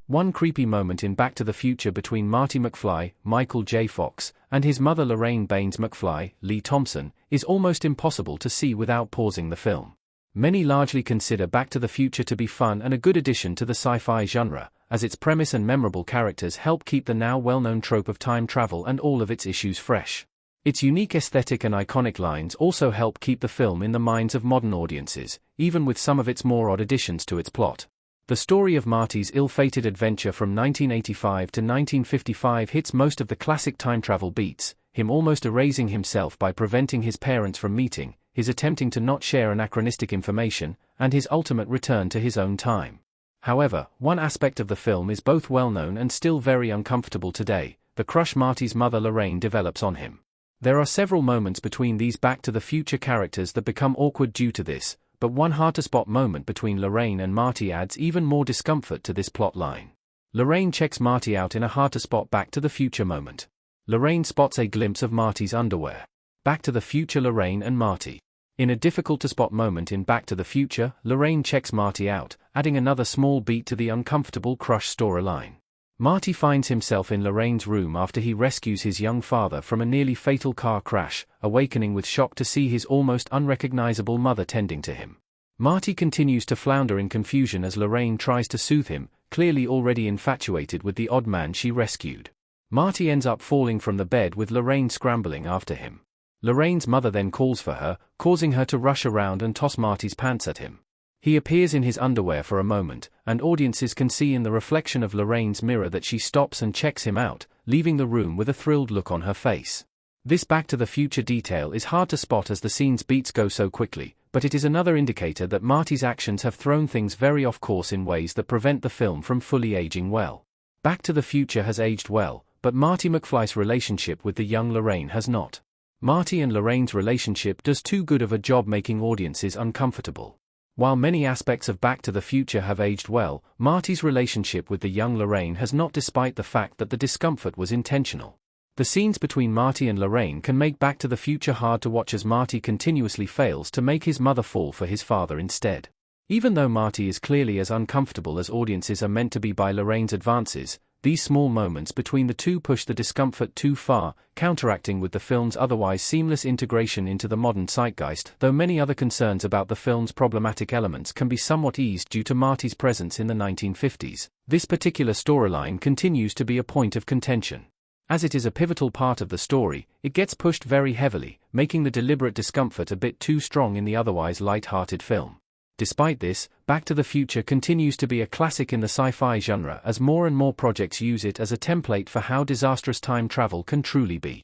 One creepy moment in Back to the Future between Marty McFly, Michael J. Fox, and his mother Lorraine Baines McFly, Lee Thompson, is almost impossible to see without pausing the film. Many largely consider Back to the Future to be fun and a good addition to the sci-fi genre, as its premise and memorable characters help keep the now well-known trope of time travel and all of its issues fresh. Its unique aesthetic and iconic lines also help keep the film in the minds of modern audiences, even with some of its more odd additions to its plot. The story of Marty's ill-fated adventure from 1985 to 1955 hits most of the classic time travel beats, him almost erasing himself by preventing his parents from meeting, his attempting to not share anachronistic information, and his ultimate return to his own time. However, one aspect of the film is both well-known and still very uncomfortable today: the crush Marty's mother Lorraine develops on him. There are several moments between these Back to the Future characters that become awkward due to this, but one hard-to-spot moment between Lorraine and Marty adds even more discomfort to this plot line. Lorraine checks Marty out in a hard-to-spot Back to the Future moment. Lorraine spots a glimpse of Marty's underwear. Back to the Future: Lorraine and Marty. In a difficult-to-spot moment in Back to the Future, Lorraine checks Marty out, adding another small beat to the uncomfortable crush storyline. Marty finds himself in Lorraine's room after he rescues his young father from a nearly fatal car crash, awakening with shock to see his almost unrecognizable mother tending to him. Marty continues to flounder in confusion as Lorraine tries to soothe him, clearly already infatuated with the odd man she rescued. Marty ends up falling from the bed with Lorraine scrambling after him. Lorraine's mother then calls for her, causing her to rush around and toss Marty's pants at him. He appears in his underwear for a moment, and audiences can see in the reflection of Lorraine's mirror that she stops and checks him out, leaving the room with a thrilled look on her face. This Back to the Future detail is hard to spot as the scene's beats go so quickly, but it is another indicator that Marty's actions have thrown things very off course in ways that prevent the film from fully aging well. Back to the Future has aged well, but Marty McFly's relationship with the young Lorraine has not. Marty and Lorraine's relationship does too good of a job making audiences uncomfortable. While many aspects of Back to the Future have aged well, Marty's relationship with the young Lorraine has not, despite the fact that the discomfort was intentional. The scenes between Marty and Lorraine can make Back to the Future hard to watch as Marty continuously fails to make his mother fall for his father instead. Even though Marty is clearly as uncomfortable as audiences are meant to be by Lorraine's advances, these small moments between the two push the discomfort too far, counteracting with the film's otherwise seamless integration into the modern zeitgeist, though many other concerns about the film's problematic elements can be somewhat eased due to Marty's presence in the 1950s. This particular storyline continues to be a point of contention. As it is a pivotal part of the story, it gets pushed very heavily, making the deliberate discomfort a bit too strong in the otherwise light-hearted film. Despite this, Back to the Future continues to be a classic in the sci-fi genre as more and more projects use it as a template for how disastrous time travel can truly be.